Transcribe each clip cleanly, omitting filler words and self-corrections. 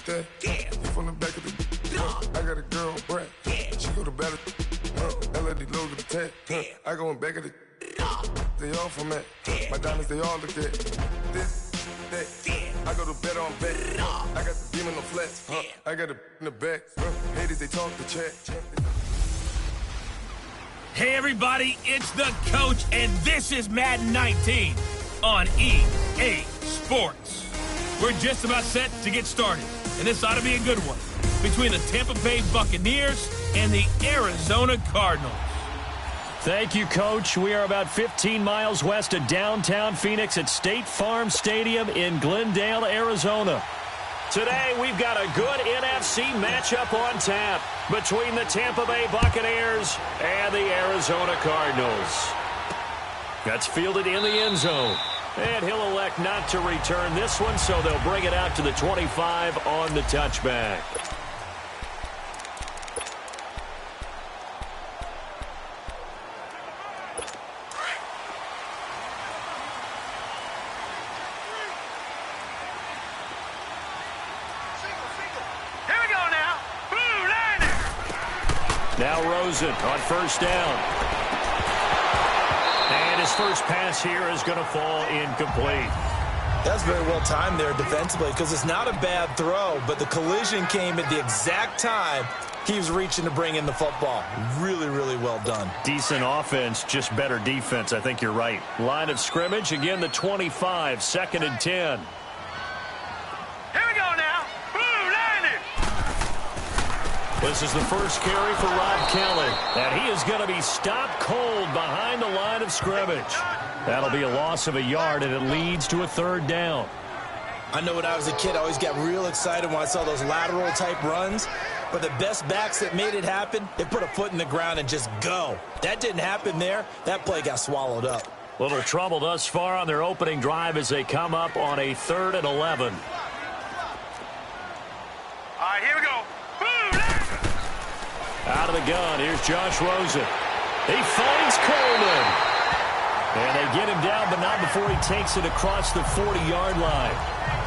that. You from the back of the I got a girl, Brad. She go to battle. LAD logo the tag. I go in back of the they all from that. My diamonds, they all look at this, that. I go to bed on back. I got the beam in the flat. I got it in the back. Haters, they talk the chat. Hey everybody, it's the coach, and this is Madden 19 on EA Sports. We're just about set to get started, and this ought to be a good one between the Tampa Bay Buccaneers and the Arizona Cardinals. Thank you, Coach. We are about 15 miles west of downtown Phoenix at State Farm Stadium in Glendale, Arizona. Today, we've got a good NFC matchup on tap between the Tampa Bay Buccaneers and the Arizona Cardinals. That's fielded in the end zone. And he'll elect not to return this one, so they'll bring it out to the 25 on the touchback. Now Rosen on first down. And his first pass here is going to fall incomplete. That's very well timed there defensively because it's not a bad throw, but the collision came at the exact time he was reaching to bring in the football. Really, really well done. Decent offense, just better defense. I think you're right. Line of scrimmage, again, the 25, 2nd and 10. This is the first carry for Rob Kelly, and he is going to be stopped cold behind the line of scrimmage. That'll be a loss of a yard, and it leads to a 3rd down. I know when I was a kid, I always got real excited when I saw those lateral-type runs, but the best backs that made it happen, they put a foot in the ground and just go. That didn't happen there. That play got swallowed up. Little trouble thus far on their opening drive as they come up on a 3rd and 11. All right, here we go. Out of the gun, here's Josh Rosen. He finds Coleman. And they get him down, but not before he takes it across the 40-yard line.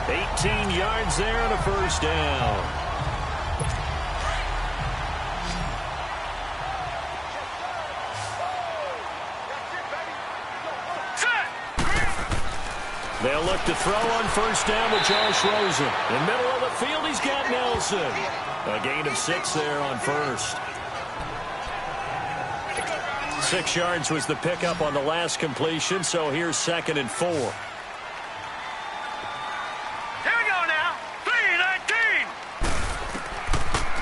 18 yards there and a first down. They'll look to throw on first down with Josh Rosen. In the middle of the field, he's got Nelson. A gain of 6 there on first. 6 yards was the pickup on the last completion, so here's 2nd and 4. Here we go now. 3-19.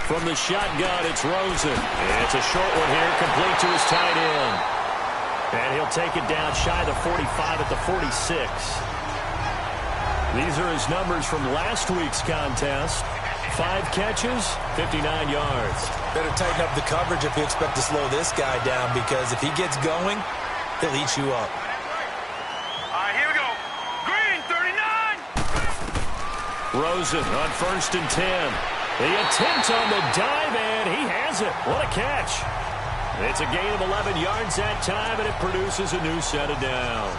From the shotgun, it's Rosen. It's a short one here, complete to his tight end. And he'll take it down shy of the 45 at the 46. These are his numbers from last week's contest. 5 catches, 59 yards. Better tighten up the coverage if you expect to slow this guy down, because if he gets going, he'll eat you up. All right, here we go. Green, 39. Rosen on 1st and 10. The attempt on the dive, and he has it. What a catch. It's a gain of 11 yards that time, and it produces a new set of downs.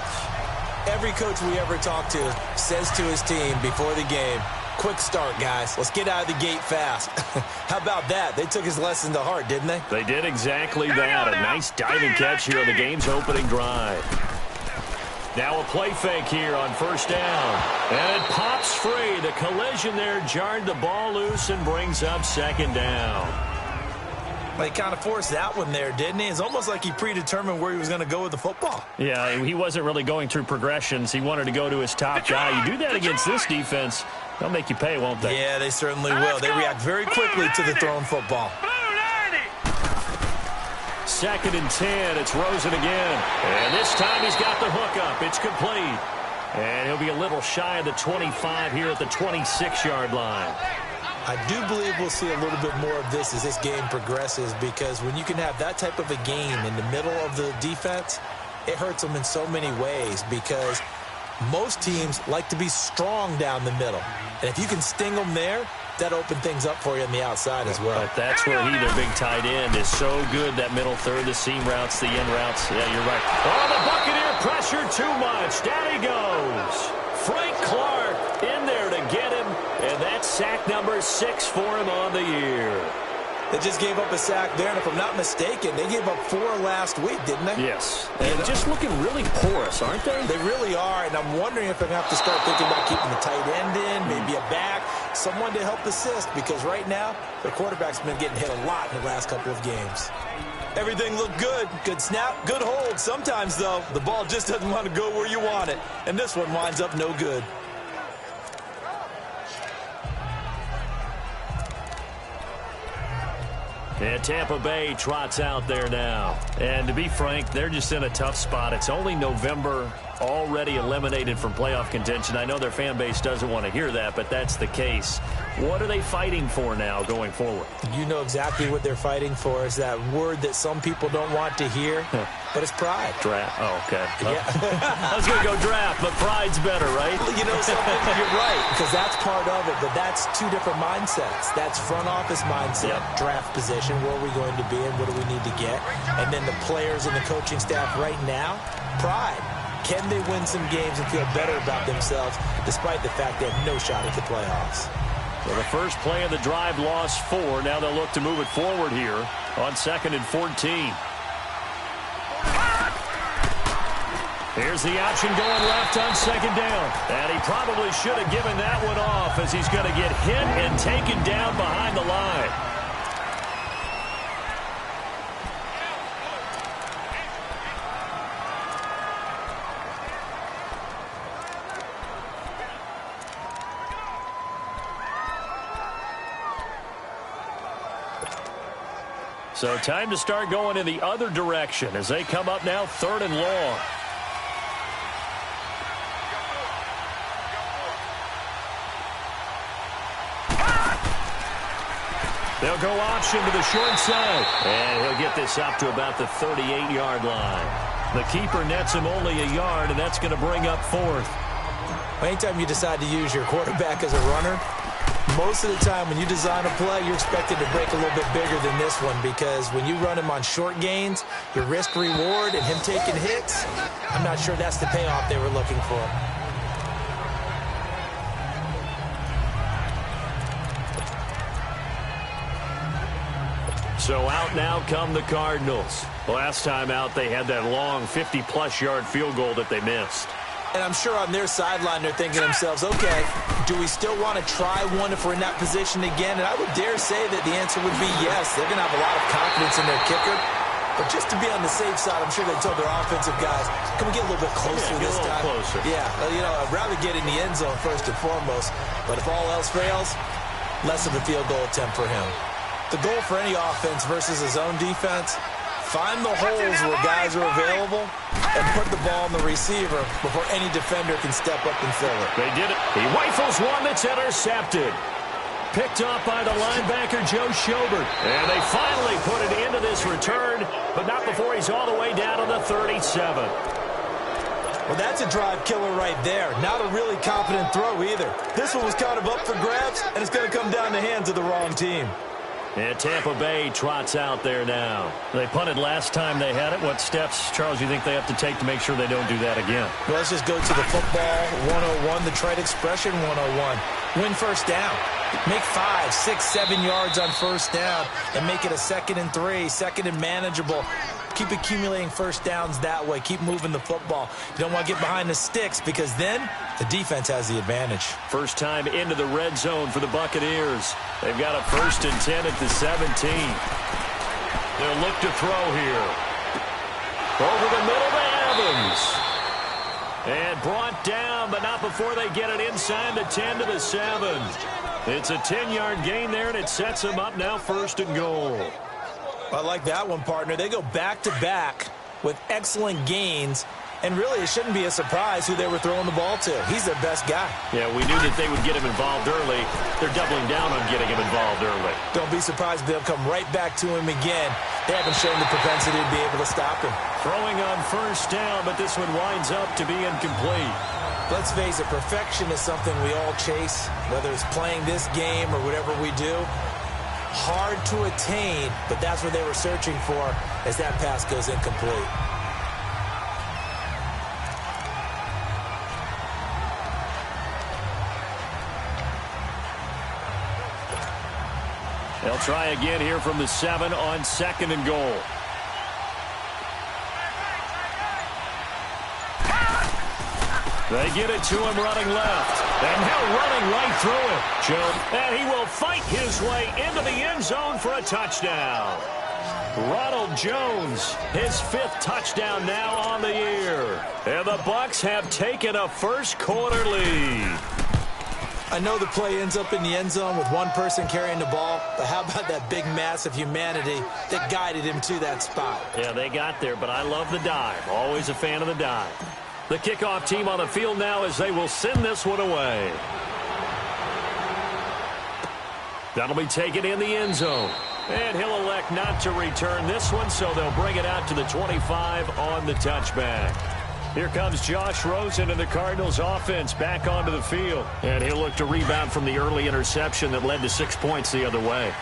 Every coach we ever talk to says to his team before the game, quick start, guys. Let's get out of the gate fast. How about that? They took his lesson to heart, didn't they? They did exactly that. A nice diving catch here on the game's opening drive. Now a play fake here on first down. And it pops free. The collision there jarred the ball loose and brings up 2nd down. Well, he kind of forced that one there, didn't he? It's almost like he predetermined where he was going to go with the football. Yeah, he wasn't really going through progressions. He wanted to go to his top guy. You do that against this defense, they'll make you pay, won't they? Yeah, they certainly will. They react very quickly to the thrown football. 2nd and 10. It's Rosen again. And this time he's got the hook up. It's complete. And he'll be a little shy of the 25 here at the 26-yard line. I do believe we'll see a little bit more of this as this game progresses, because when you can have that type of a game in the middle of the defense, it hurts them in so many ways, because most teams like to be strong down the middle. And if you can sting them there, that opens things up for you on the outside as well. But that's where their big tight end, is so good, that middle third, the seam routes, the in routes. Yeah, you're right. Oh, the Buccaneer pressure too much. Down he goes. Frank Clark in there to get him, and that's sack number 6 for him on the year. They just gave up a sack there, and if I'm not mistaken, they gave up 4 last week, didn't they? Yes. And just looking really porous, aren't they? They really are, and I'm wondering if I'm going to have to start thinking about keeping the tight end in, maybe a back, someone to help assist, because right now, their quarterback's been getting hit a lot in the last couple of games. Everything looked good. Good snap, good hold. Sometimes, though, the ball just doesn't want to go where you want it, and this one winds up no good. And Tampa Bay trots out there now. And to be frank, they're just in a tough spot. It's only November, already eliminated from playoff contention. I know their fan base doesn't want to hear that, but that's the case. What are they fighting for now going forward? You know exactly what they're fighting for. Is that word that some people don't want to hear, but it's pride. Draft. Oh, okay. Yeah. I was going to go draft, but pride's better, right? You know something? You're right, because that's part of it, but that's 2 different mindsets. That's front office mindset, draft position, where are we going to be and what do we need to get? And then the players and the coaching staff right now, pride. Can they win some games and feel better about themselves despite the fact they have no shot at the playoffs? So the first play of the drive lost 4. Now they'll look to move it forward here on 2nd and 14. Here's the option going left on 2nd down. And he probably should have given that one off as he's going to get hit and taken down behind the line. So time to start going in the other direction as they come up now 3rd and long. They'll go option to the short side. And he'll get this up to about the 38-yard line. The keeper nets him only a yard, and that's going to bring up 4th. Anytime you decide to use your quarterback as a runner, most of the time when you design a play, you're expected to break a little bit bigger than this one, because when you run him on short gains, your risk reward and him taking hits, I'm not sure that's the payoff they were looking for. So out now come the Cardinals. Last time out, they had that long 50-plus yard field goal that they missed. And I'm sure on their sideline they're thinking to themselves, okay, do we still want to try one if we're in that position again? And I would dare say that the answer would be yes. They're going to have a lot of confidence in their kicker. But just to be on the safe side, I'm sure they told their offensive guys, can we get a little bit closer this time? Closer. Yeah, you know, I'd rather get in the end zone first and foremost. But if all else fails, less of a field goal attempt for him. The goal for any offense versus a zone defense, find the holes where guys are available and put the ball on the receiver before any defender can step up and fill it. They did it. He rifles one that's intercepted. Picked off by the linebacker, Joe Schobert. And they finally put it into this return, but not before he's all the way down to the 37. Well, that's a drive killer right there. Not a really confident throw either. This one was kind of up for grabs, and it's going to come down the hands of the wrong team. And Tampa Bay trots out there now. They punted last time they had it. What steps, Charles, you think they have to take to make sure they don't do that again? Well, let's just go to the football 101, the trite expression 101. Win first down. Make 5, 6, 7 yards on first down and make it a 2nd and 3, 2nd and manageable. Keep accumulating first downs that way. Keep moving the football. You don't want to get behind the sticks because then the defense has the advantage. First time into the red zone for the Buccaneers. They've got a 1st and 10 at the 17. They'll look to throw here. Over the middle to Evans. And brought down, but not before they get it inside the 10 to the 7. It's a 10-yard gain there, and it sets them up now 1st and goal. I like that one, partner. They go back-to-back with excellent gains, and really it shouldn't be a surprise who they were throwing the ball to. He's their best guy. Yeah, we knew that they would get him involved early. They're doubling down on getting him involved early. Don't be surprised if they'll come right back to him again. They haven't shown the propensity to be able to stop him. Throwing on first down, but this one winds up to be incomplete. Let's face it, perfection is something we all chase, whether it's playing this game or whatever we do. Hard to attain, but that's what they were searching for as that pass goes incomplete. They'll try again here from the 7 on 2nd and goal. They get it to him running left. And now running right through it. Jones, and he will fight his way into the end zone for a touchdown. Ronald Jones, his 5th touchdown now on the year. And the Bucs have taken a first quarter lead. I know the play ends up in the end zone with one person carrying the ball, but how about that big mass of humanity that guided him to that spot? Yeah, they got there, but I love the dive. Always a fan of the dive. The kickoff team on the field now as they will send this one away. That'll be taken in the end zone. And he'll elect not to return this one, so they'll bring it out to the 25 on the touchback. Here comes Josh Rosen and the Cardinals offense back onto the field. And he'll look to rebound from the early interception that led to 6 points the other way.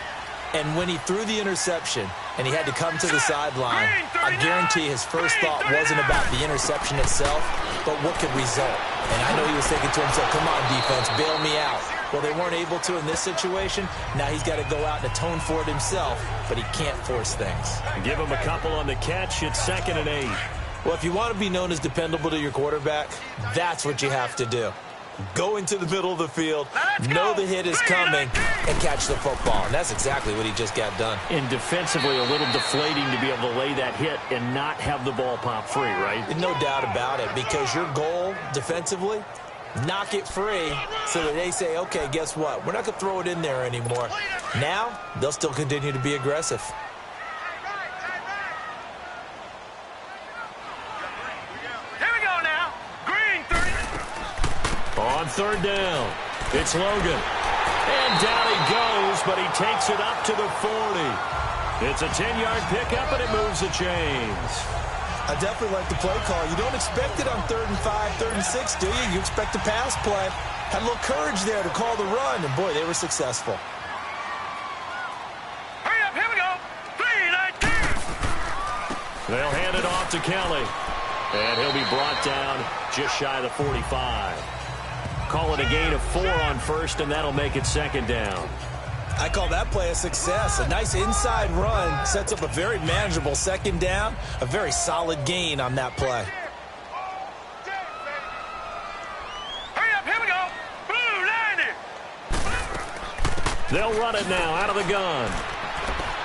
And when he threw the interception and he had to come to the sideline, I guarantee his first thought wasn't about the interception itself, but what could result. And I know he was thinking to himself, come on, defense, bail me out. Well, they weren't able to in this situation. Now he's got to go out and atone for it himself, but he can't force things. Give him a couple on the catch. It's 2nd and 8. Well, if you want to be known as dependable to your quarterback, that's what you have to do. Go into the middle of the field, know the hit is coming, and catch the football. And that's exactly what he just got done. And defensively, a little deflating to be able to lay that hit and not have the ball pop free, right? No doubt about it, because your goal defensively, knock it free so that they say, okay, guess what? We're not going to throw it in there anymore. Now, they'll still continue to be aggressive. On 3rd down, it's Logan. And down he goes, but he takes it up to the 40. It's a 10-yard pickup, and it moves the chains. I definitely like the play call. You don't expect it on 3rd and 5, 3rd and 6, do you? You expect a pass play. Had a little courage there to call the run, and boy, they were successful. Hurry up, here we go. 3-19. They'll hand it off to Kelly. And he'll be brought down just shy of the 45. Call it a gain of 4 on 1st, and that'll make it 2nd down. I call that play a success. A nice inside run sets up a very manageable 2nd down. A very solid gain on that play. Hurry up, here we go. Blue 90. They'll run it now out of the gun.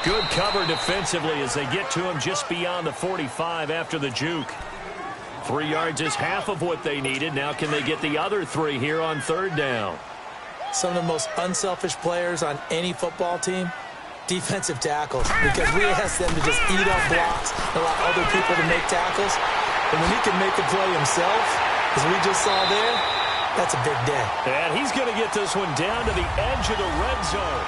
Good cover defensively as they get to him just beyond the 45 after the juke. 3 yards is half of what they needed. Now can they get the other 3 here on 3rd down? Some of the most unselfish players on any football team, defensive tackles, because we ask them to just eat up blocks, allow other people to make tackles. And when he can make a play himself, as we just saw there, that's a big day. And he's going to get this one down to the edge of the red zone.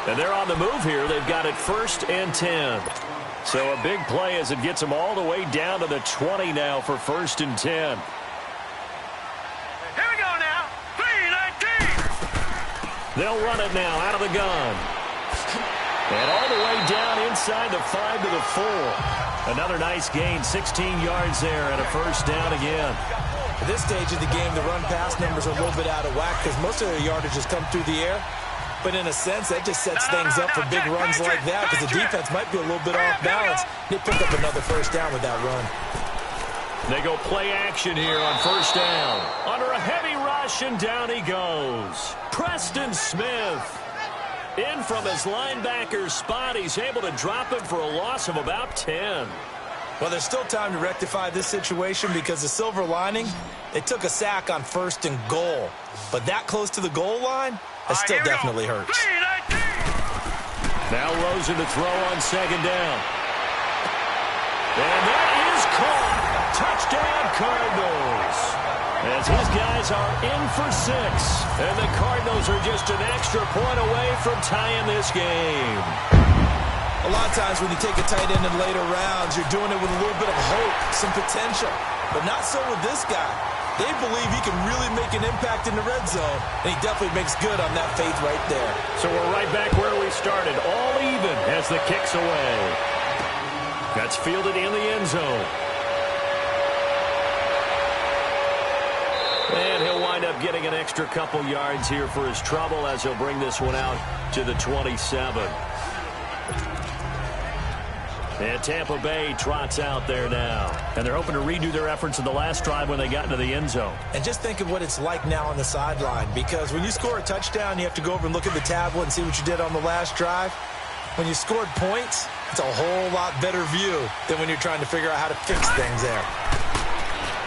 And they're on the move here. They've got it 1st and 10. So a big play as it gets them all the way down to the 20 now for 1st and 10. Here we go now. 3-19. They'll run it now out of the gun. And all the way down inside the 5 to the 4. Another nice gain, 16 yards there and a 1st down again. At this stage of the game, the run-pass numbers are a little bit out of whack because most of their yardage has come through the air. But in a sense, that just sets things up for big runs like that because the defense might be a little bit off balance. They pick up another 1st down with that run. They go play action here on 1st down. Under a heavy rush, and down he goes. Preston Smith. In from his linebacker's spot, he's able to drop him for a loss of about 10. Well, there's still time to rectify this situation because the silver lining, they took a sack on 1st and goal. But that close to the goal line, that still definitely hurts. Now Rosen to throw on 2nd down. And that is caught. Touchdown Cardinals. As his guys are in for 6. And the Cardinals are just an extra point away from tying this game. A lot of times when you take a tight end in later rounds, you're doing it with a little bit of hope, some potential. But not so with this guy. They believe he can really make an impact in the red zone, and he definitely makes good on that faith right there. So we're right back where we started, all even as the kick's away. That's fielded in the end zone. And he'll wind wind up getting an extra couple yards here for his trouble as he'll bring this one out to the 27. And Tampa Bay trots out there now. And they're hoping to redo their efforts in the last drive when they got into the end zone. And just think of what it's like now on the sideline, because when you score a touchdown, you have to go over and look at the tablet and see what you did on the last drive. When you scored points, it's a whole lot better view than when you're trying to figure out how to fix things there.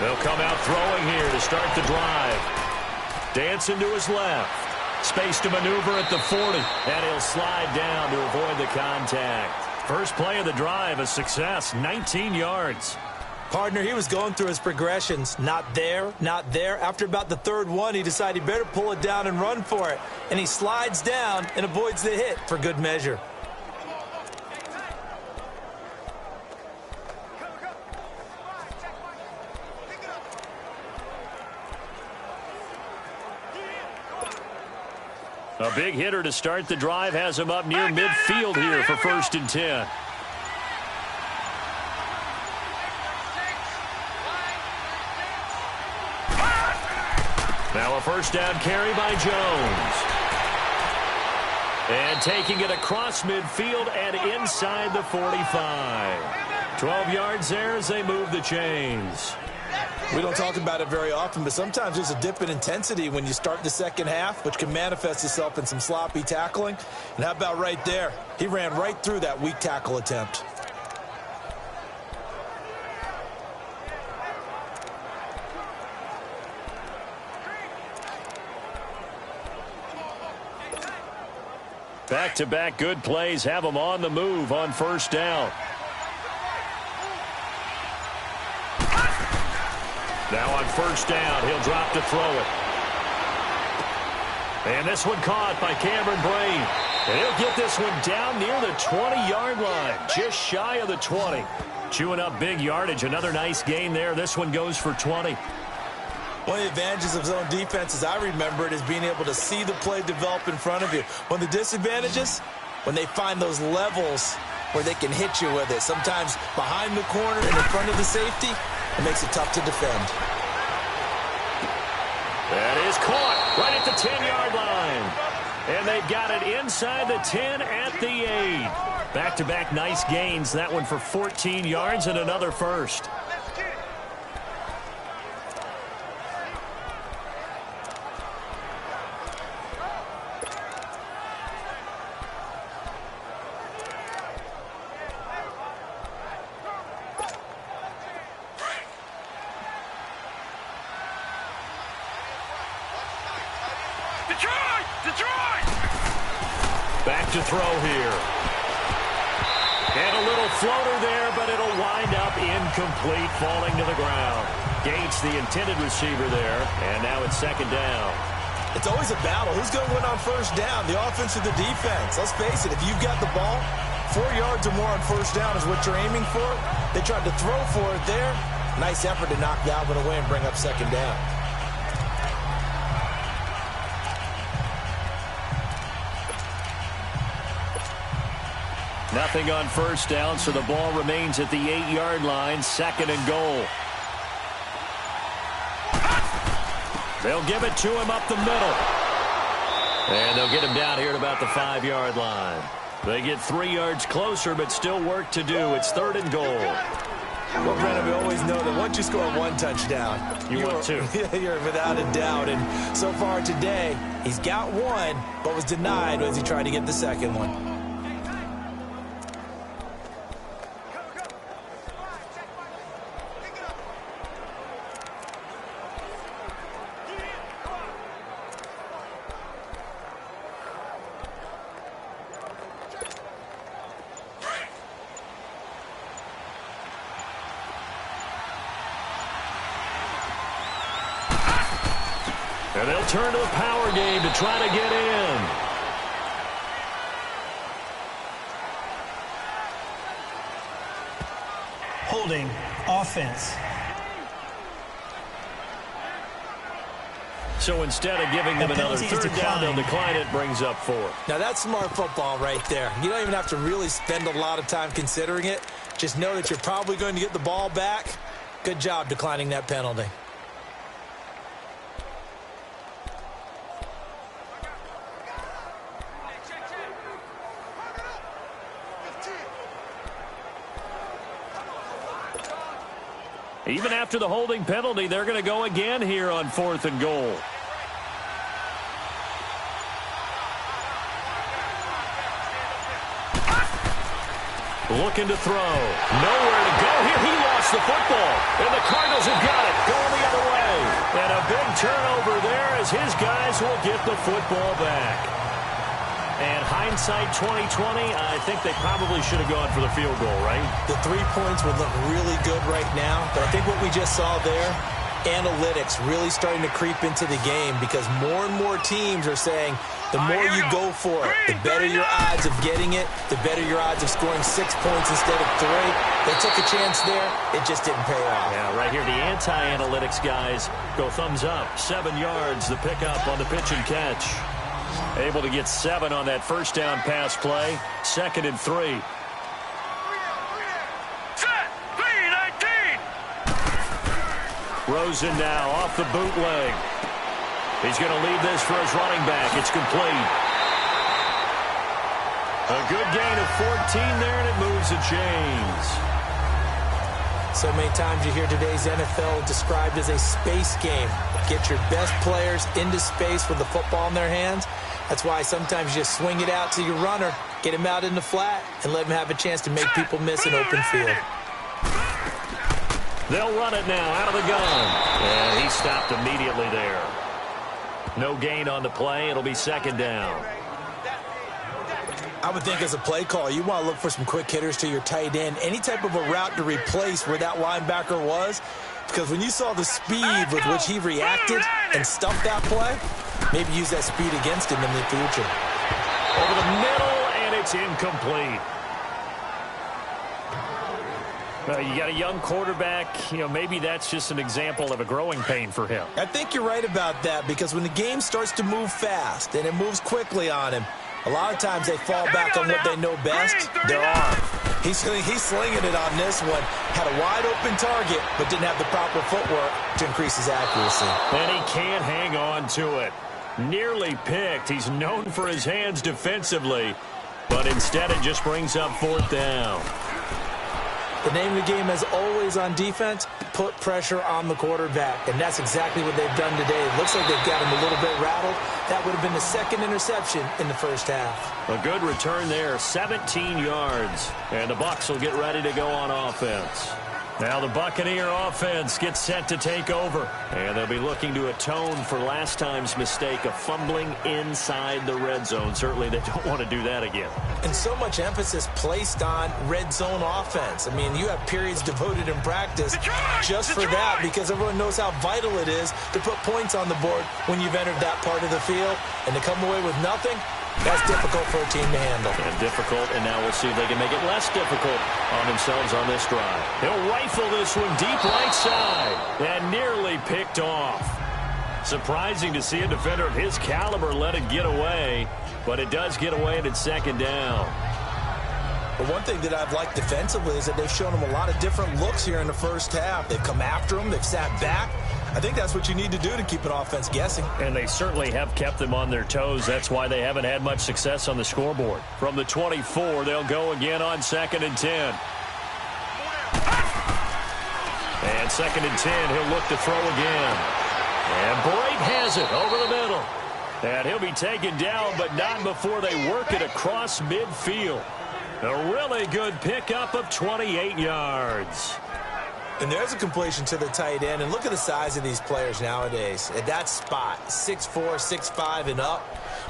They'll come out throwing here to start the drive. Dancing to his left. Space to maneuver at the 40. And he'll slide down to avoid the contact. First play of the drive, a success, 19 yards. Partner, he was going through his progressions. Not there, not there. After about the third one, he decided he better pull it down and run for it. And he slides down and avoids the hit for good measure. A big hitter to start the drive has him up near midfield here for 1st and 10. Now a first down carry by Jones. And taking it across midfield and inside the 45. 12 yards there as they move the chains. We don't talk about it very often, but sometimes there's a dip in intensity when you start the second half, which can manifest itself in some sloppy tackling. And how about right there? He ran right through that weak tackle attempt. Back-to-back good plays have him on the move on first down. Now on first down, he'll drop to throw it. And this one caught by Cameron Brate. And he'll get this one down near the 20-yard line, just shy of the 20. Chewing up big yardage, another nice gain there. This one goes for 20. One of the advantages of zone defense, as I remember it, is being able to see the play develop in front of you. One of the disadvantages, when they find those levels where they can hit you with it. Sometimes behind the corner and in front of the safety, it makes it tough to defend. That is caught right at the 10-yard line. And they've got it inside the 10 at the 8. Back-to-back nice gains. That one for 14 yards and another first. Back to throw here. And a little floater there, but it'll wind up incomplete, falling to the ground. Gates, the intended receiver there, and now it's second down. It's always a battle. Who's going to win on first down, the offense or the defense? Let's face it, if you've got the ball, 4 yards or more on first down is what you're aiming for. They tried to throw for it there. Nice effort to knock that one away and bring up second down. Nothing on first down, so the ball remains at the 8-yard line, second and goal. They'll give it to him up the middle. And they'll get him down here at about the 5-yard line. They get 3 yards closer, but still work to do. It's third and goal. Well, Brennan, we always know that once you score one touchdown, you want two. You're without a doubt. And so far today, he's got one, but was denied as he tried to get the second one. And they'll turn to the power game to try to get in. Holding offense. So instead of giving them another third down, they'll decline it, brings up 4. Now that's smart football right there. You don't even have to really spend a lot of time considering it. Just know that you're probably going to get the ball back. Good job declining that penalty. Even after the holding penalty, they're going to go again here on 4th and goal. Looking to throw. Nowhere to go here. He lost the football. And the Cardinals have got it. Going the other way. And a big turnover there as his guys will get the football back. And hindsight 2020, I think they probably should have gone for the field goal, right? The 3 points would look really good right now. But I think what we just saw there, analytics really starting to creep into the game because more and more teams are saying the more you go for it, the better your odds of getting it, the better your odds of scoring 6 points instead of 3. They took a chance there. It just didn't pay off. Yeah, right here, the anti-analytics guys go thumbs up. 7 yards, the pickup on the pitch and catch. Able to get 7 on that first down pass play. 2nd and 3. Set. 3-19. Rosen now off the bootleg. He's going to leave this for his running back. It's complete. A good gain of 14 there, and it moves the chains. So many times you hear today's NFL described as a space game. Get your best players into space with the football in their hands. That's why sometimes you just swing it out to your runner, get him out in the flat, and let him have a chance to make people miss an open field. They'll run it now out of the gun. And he stopped immediately there. No gain on the play. It'll be 2nd down. I would think as a play call, you want to look for some quick hitters to your tight end. Any type of a route to replace where that linebacker was. Because when you saw the speed with which he reacted and stuffed that play, maybe use that speed against him in the future. Over the middle, and it's incomplete. You got a young quarterback. Maybe that's just an example of a growing pain for him. I think you're right about that because when the game starts to move fast and it moves quickly on him, a lot of times they fall back on what they know best, their arm. He's slinging it on this one. Had a wide-open target, but didn't have the proper footwork to increase his accuracy. And he can't hang on to it. Nearly picked. He's known for his hands defensively, but instead it just brings up 4th down. The name of the game, as always on defense, put pressure on the quarterback. And that's exactly what they've done today. It looks like they've got him a little bit rattled. That would have been the 2nd interception in the first half. A good return there, 17 yards. And the Bucs will get ready to go on offense. Now the Buccaneer offense gets set to take over. And they'll be looking to atone for last time's mistake of fumbling inside the red zone. Certainly they don't want to do that again. And so much emphasis placed on red zone offense. I mean, you have periods devoted in practice just for that because everyone knows how vital it is to put points on the board when you've entered that part of the field. And to come away with nothing, that's difficult for a team to handle. And difficult, and now we'll see if they can make it less difficult on themselves on this drive. He'll rifle this one deep right side and nearly picked off. Surprising to see a defender of his caliber let it get away, but it does get away and it's 2nd down. But one thing that I've liked defensively is that they've shown him a lot of different looks here in the first half. They've come after him. They've sat back. I think that's what you need to do to keep an offense guessing. And they certainly have kept them on their toes. That's why they haven't had much success on the scoreboard. From the 24, they'll go again on 2nd and 10. And 2nd and 10, he'll look to throw again. And Bright has it over the middle. And he'll be taken down, but not before they work it across midfield. A really good pickup of 28 yards. And there's a completion to the tight end. And look at the size of these players nowadays. At that spot, 6'4", 6'5", and up.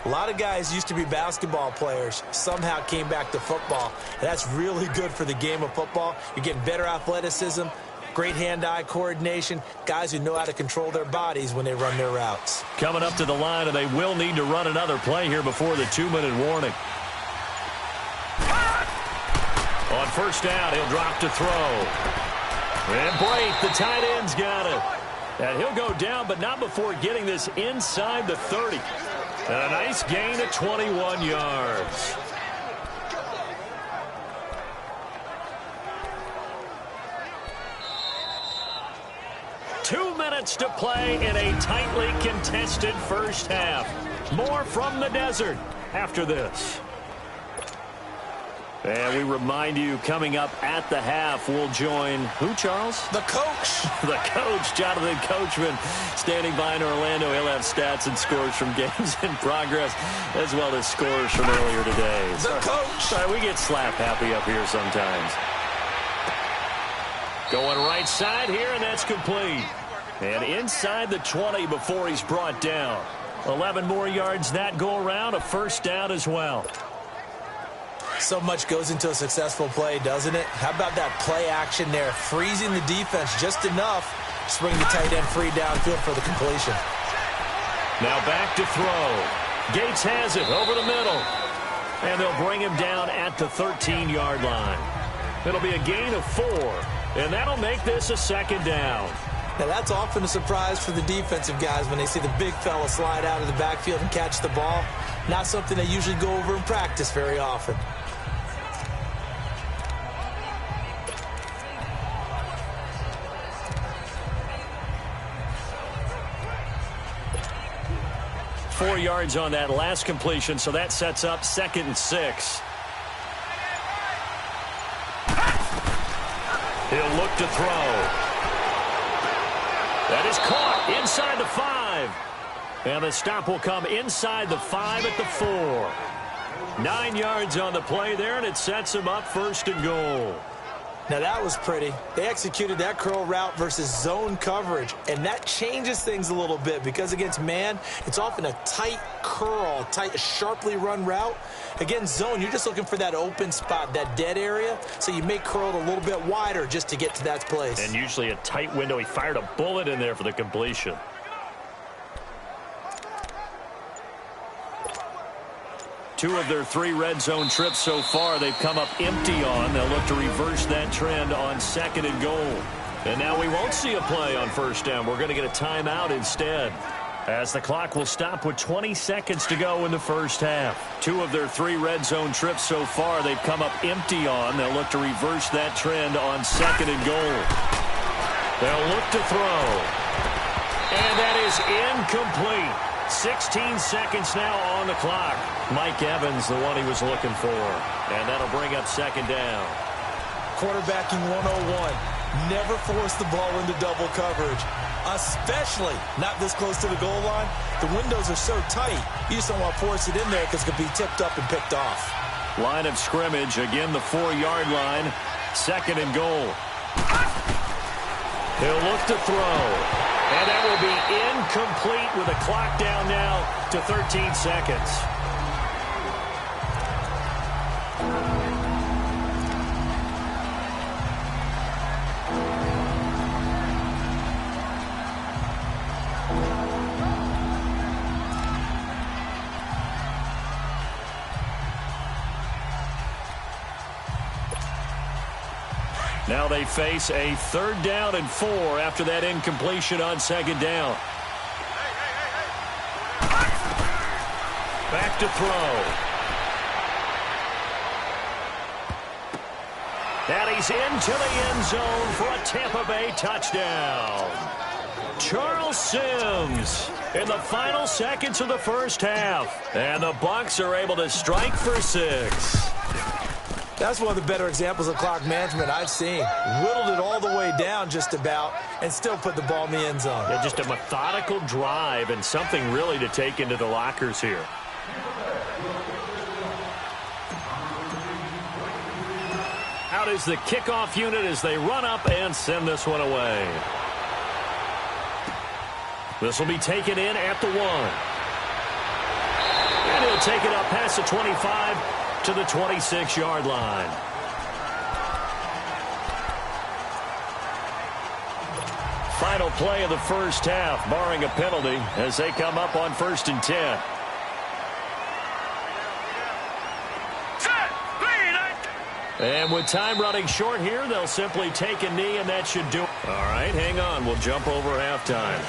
A lot of guys used to be basketball players, somehow came back to football. And that's really good for the game of football. You're getting better athleticism, great hand-eye coordination, guys who know how to control their bodies when they run their routes. Coming up to the line, and they will need to run another play here before the 2-minute warning. On 1st down, he'll drop to throw. And Blake, the tight end's got it. And he'll go down, but not before getting this inside the 30. And a nice gain of 21 yards. Two minutes to play in a tightly contested first half. More from the desert after this. And we remind you, coming up at the half, we'll join who, Charles? The coach. The coach, Jonathan Coachman, standing by in Orlando. He'll have stats and scores from games in progress, as well as scores from earlier today. The coach. Sorry, we get slap happy up here sometimes. Going right side here, and that's complete. And inside the 20 before he's brought down. 11 more yards that go around, a first down as well. So much goes into a successful play, doesn't it? How about that play action there? Freezing the defense just enough to bring the tight end free downfield for the completion. Now back to throw. Gates has it over the middle. And they'll bring him down at the 13-yard line. It'll be a gain of 4, and that'll make this a second down. Now, that's often a surprise for the defensive guys when they see the big fella slide out of the backfield and catch the ball. Not something they usually go over in practice very often. Four yards on that last completion, so that sets up 2nd and 6. He'll look to throw. That is caught inside the 5. And the stop will come inside the 5 at the 4. 9 yards on the play there, and it sets him up 1st and goal. Now, that was pretty. They executed that curl route versus zone coverage, and that changes things a little bit because against man, it's often a tight curl, tight, sharply run route. Against zone, you're just looking for that open spot, that dead area, so you make curl a little bit wider just to get to that place. And usually a tight window. He fired a bullet in there for the completion. Two of their 3 red zone trips so far, they've come up empty on. They'll look to reverse that trend on 2nd and goal. And now we won't see a play on 1st down. We're going to get a timeout instead, as the clock will stop with 20 seconds to go in the first half. 2 of their 3 red zone trips so far, they've come up empty on. They'll look to reverse that trend on 2nd and goal. They'll look to throw. And that is incomplete. 16 seconds now on the clock. Mike Evans, the one he was looking for. And that'll bring up 2nd down. Quarterbacking 101. Never force the ball into double coverage, especially not this close to the goal line. The windows are so tight, you just don't want to force it in there because it could be tipped up and picked off. Line of scrimmage, again the 4-yard line. 2nd and goal. He'll look to throw. And that will be incomplete with the clock down now to 13 seconds. Now they face a 3rd down and 4 after that incompletion on 2nd down. Back to throw. And he's into the end zone for a Tampa Bay touchdown. Charles Sims in the final seconds of the first half. And the Bucs are able to strike for 6. That's one of the better examples of clock management I've seen. Whittled it all the way down just about and still put the ball in the end zone. Yeah, just a methodical drive and something really to take into the lockers here. Out is the kickoff unit as they run up and send this one away. This will be taken in at the 1. And he'll take it up past the 25 to the 26-yard line. Final play of the first half, barring a penalty, as they come up on 1st and 10. And with time running short here, they'll simply take a knee, and that should do it. All right, hang on. We'll jump over halftime.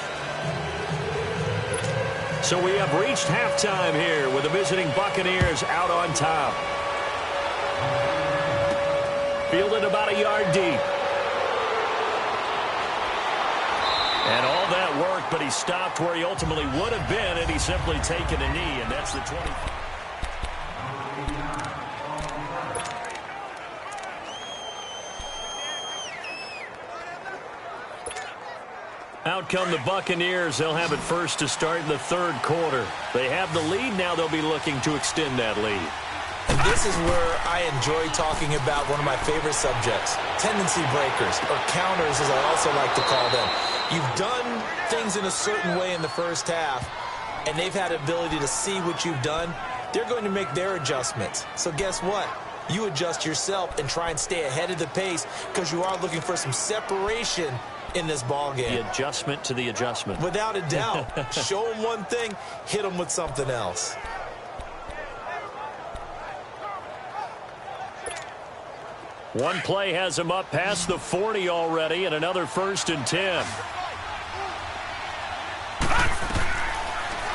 So we have reached halftime here with the visiting Buccaneers out on top. Fielded about a yard deep. And all that work, but he stopped where he ultimately would have been had he simply taken a knee, and that's the 20. Out come the Buccaneers. They'll have it first to start in the third quarter. They have the lead. Now they'll be looking to extend that lead. And this is where I enjoy talking about one of my favorite subjects, tendency breakers, or counters as I also like to call them. You've done things in a certain way in the first half, and they've had the ability to see what you've done. They're going to make their adjustments. So guess what? You adjust yourself and try and stay ahead of the pace because you are looking for some separation in this ball game. The adjustment to the adjustment. Without a doubt. Show them one thing, hit them with something else. One play has him up past the 40 already, and another 1st and 10.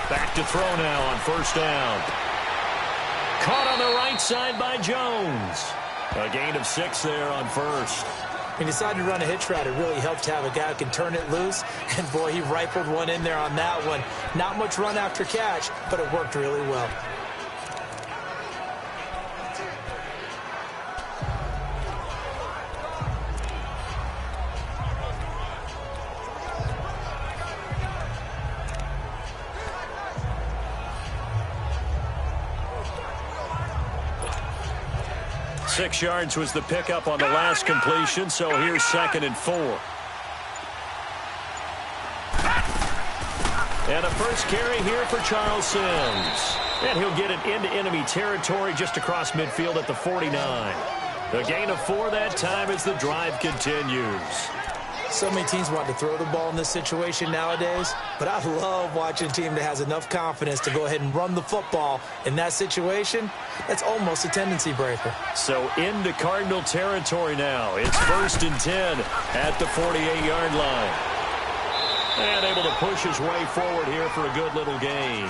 Back to throw now on 1st down. Caught on the right side by Jones. A gain of 6 there on 1st. He decided to run a hitch route. It really helped to have a guy who can turn it loose. And, boy, he rifled one in there on that one. Not much run after catch, but it worked really well. Six yards was the pickup on the last completion, so here's 2nd and 4. And a first carry here for Charles Sims. And he'll get it into enemy territory just across midfield at the 49. A gain of 4 that time as the drive continues. So many teams want to throw the ball in this situation nowadays, but I love watching a team that has enough confidence to go ahead and run the football. In that situation, that's almost a tendency breaker. So into Cardinal territory now. It's 1st and 10 at the 48-yard line. And able to push his way forward here for a good little gain.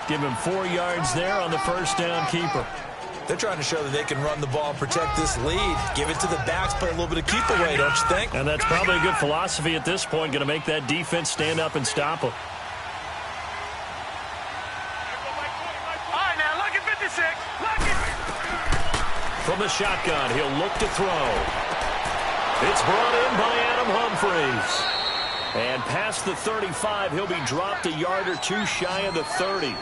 Give him 4 yards there on the 1st down keeper. They're trying to show that they can run the ball and protect this lead. Give it to the backs, play a little bit of keep away, don't you think? And that's probably a good philosophy at this point. Going to make that defense stand up and stop them. All right, now, look at 56. Look at... From the shotgun, he'll look to throw. It's brought in by Adam Humphries. And past the 35, he'll be dropped a yard or 2 shy of the 30.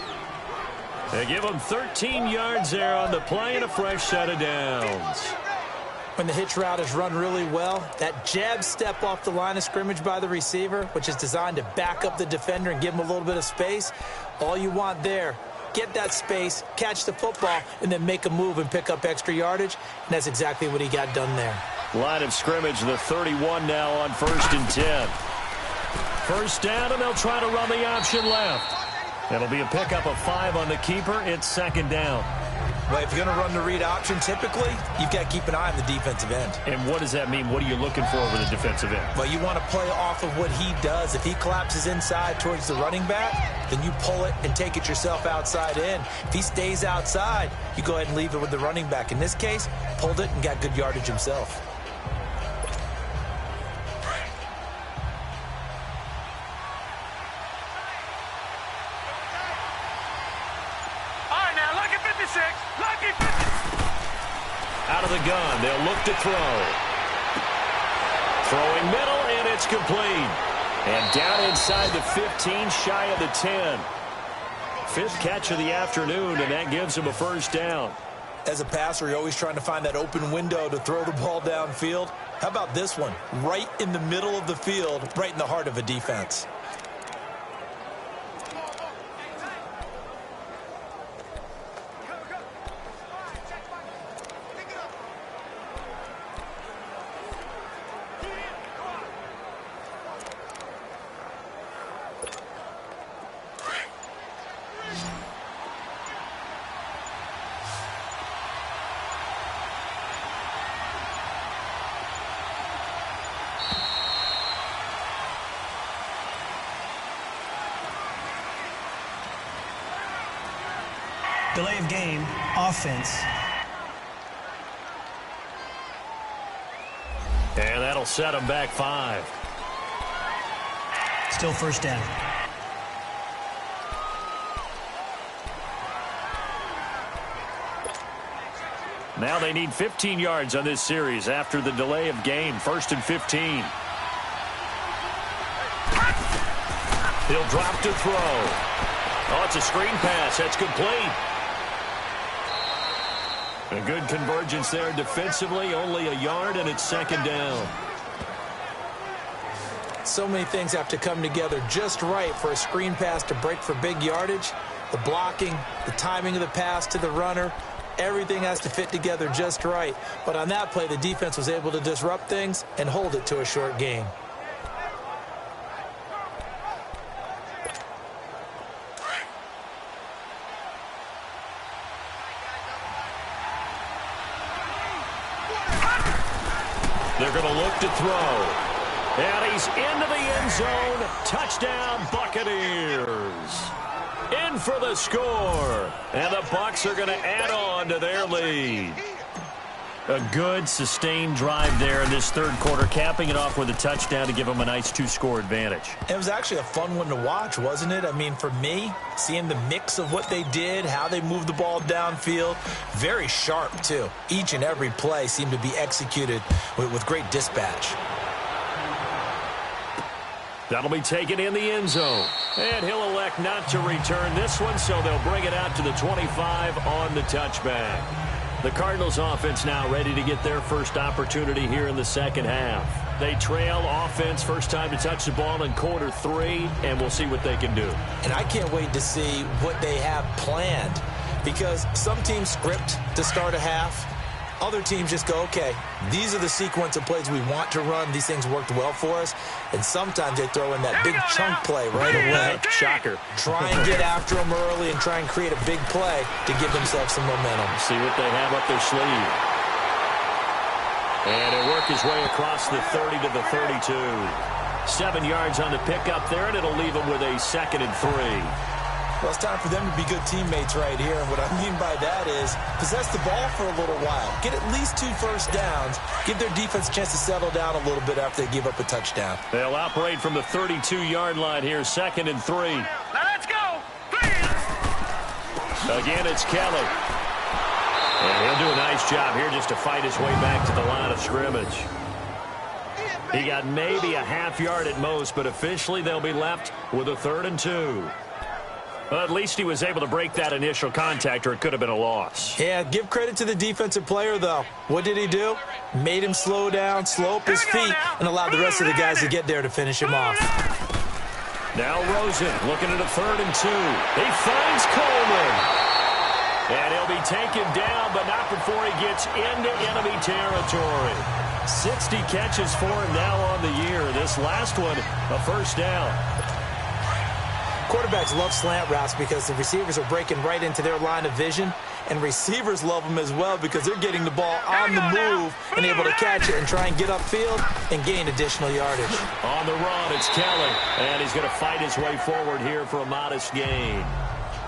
They give him 13 yards there on the play and a fresh set of downs. When the hitch route is run really well, that jab step off the line of scrimmage by the receiver, which is designed to back up the defender and give him a little bit of space, all you want there, get that space, catch the football, and then make a move and pick up extra yardage, and that's exactly what he got done there. Line of scrimmage, the 31 now on 1st and 10. 1st down, and they'll try to run the option left. It'll be a pickup of 5 on the keeper. It's 2nd down. Well, if you're going to run the read option, typically, you've got to keep an eye on the defensive end. And what does that mean? What are you looking for over the defensive end? Well, you want to play off of what he does. If he collapses inside towards the running back, then you pull it and take it yourself outside in. If he stays outside, you go ahead and leave it with the running back. In this case, pulled it and got good yardage himself. Out of the gun, they'll look to throw. Throwing middle, and it's complete. And down inside the 15, shy of the 10. 5th catch of the afternoon, and that gives him a 1st down. As a passer, you're always trying to find that open window to throw the ball downfield. How about this one? Right in the middle of the field, right in the heart of a defense. Delay of game, offense. And that'll set him back 5. Still 1st down. Now they need 15 yards on this series after the delay of game. 1st and 15. He'll drop to throw. Oh, it's a screen pass. That's complete. A good convergence there defensively. Only a yard, and it's second down. So many things have to come together just right for a screen pass to break for big yardage. The blocking, the timing of the pass to the runner, everything has to fit together just right. But on that play, the defense was able to disrupt things and hold it to a short gain. They're going to look to throw. And he's into the end zone. Touchdown, Buccaneers. In for the score. And the Bucs are going to add on to their lead. A good, sustained drive there in this third quarter, capping it off with a touchdown to give them a nice 2-score advantage. It was actually a fun one to watch, wasn't it? I mean, for me, seeing the mix of what they did, how they moved the ball downfield, very sharp, too. Each and every play seemed to be executed with great dispatch. That'll be taken in the end zone. And he'll elect not to return this one, so they'll bring it out to the 25 on the touchback. The Cardinals offense now ready to get their first opportunity here in the second half. They trail offense, first time to touch the ball in quarter 3, and we'll see what they can do. And I can't wait to see what they have planned, because some teams script to start a half. Other teams just go, okay, these are the sequence of plays we want to run. These things worked well for us. And sometimes they throw in that big chunk play right away. Shocker. Try and get after them early and try and create a big play to give themselves some momentum. See what they have up their sleeve. And he'll work his way across the 30 to the 32. 7 yards on the pickup there, and it'll leave him with a 2nd and 3. Well, it's time for them to be good teammates right here. And what I mean by that is possess the ball for a little while. Get at least 2 first downs. Give their defense a chance to settle down a little bit after they give up a touchdown. They'll operate from the 32-yard line here, 2nd and 3. Now let's go. Again, it's Kelly. And he'll do a nice job here just to fight his way back to the line of scrimmage. He got maybe a half yard at most, but officially they'll be left with a 3rd and 2. Well, at least he was able to break that initial contact, or it could have been a loss. Yeah, give credit to the defensive player, though. What did he do? Made him slow down, slow up his feet, and allowed the rest of the guys to get there to finish him off. Now Rosen looking at a 3rd and 2. He finds Coleman. And he'll be taken down, but not before he gets into enemy territory. 60 catches for him now on the year. This last one, a first down. Quarterbacks love slant routes because the receivers are breaking right into their line of vision, and receivers love them as well because they're getting the ball on the move and able to catch it and try and get upfield and gain additional yardage. On the run, it's Kelly, and he's going to fight his way forward here for a modest gain.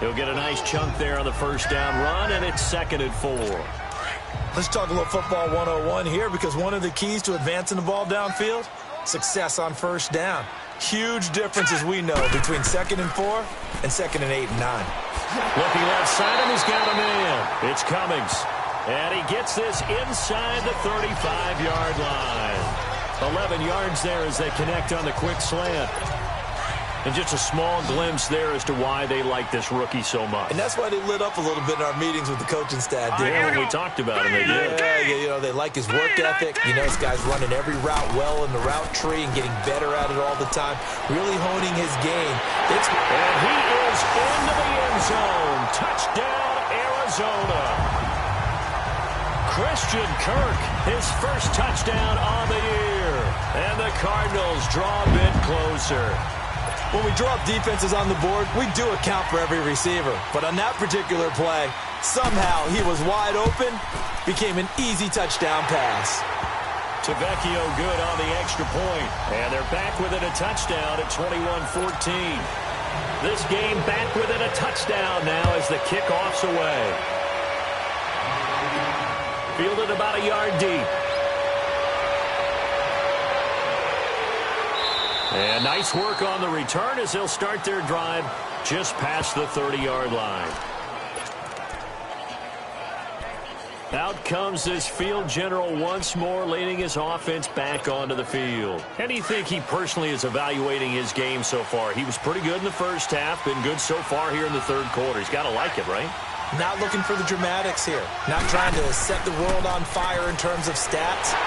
He'll get a nice chunk there on the first down run, and it's 2nd and 4. Let's talk a little football 101 here, because one of the keys to advancing the ball downfield, success on first down. Huge difference, as we know, between 2nd and 4 and 2nd and 8 and 9. Looking left side, and he's got a man. It's Cummings. And he gets this inside the 35-yard line. 11 yards there as they connect on the quick slant. And just a small glimpse there as to why they like this rookie so much. And that's why they lit up a little bit in our meetings with the coaching staff. Yeah, when we talked about him, they did. Yeah, you know, they like his work ethic. You know, this guy's running every route well in the route tree and getting better at it all the time, really honing his game. And he is into the end zone. Touchdown, Arizona. Christian Kirk, his first touchdown on the year. And the Cardinals draw a bit closer. When we draw up defenses on the board, we do account for every receiver. But on that particular play, somehow he was wide open, became an easy touchdown pass. Tavecchio good on the extra point. And they're back within a touchdown at 21-14. This game back within a touchdown now as the kickoff's away. Fielded about a yard deep. And nice work on the return as they'll start their drive just past the 30-yard line. Out comes this field general once more, leading his offense back onto the field. How do you think he personally is evaluating his game so far? He was pretty good in the first half, been good so far here in the third quarter. He's got to like it, right? Not looking for the dramatics here. Not trying to set the world on fire in terms of stats.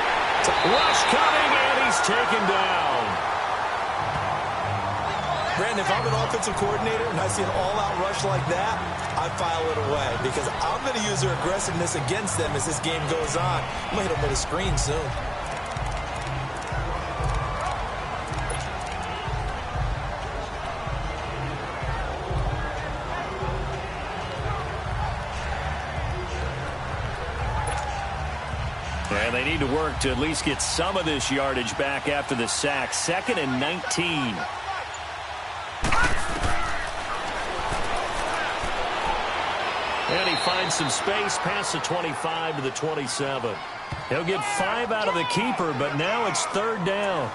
Rush coming, and he's taken down. Brandon, if I'm an offensive coordinator and I see an all-out rush like that, I file it away because I'm going to use their aggressiveness against them as this game goes on. I'm going to hit them with a screen soon. And they need to work to at least get some of this yardage back after the sack. 2nd and 19. And he finds some space past the 25 to the 27. He'll get 5 out of the keeper, but now it's 3rd down.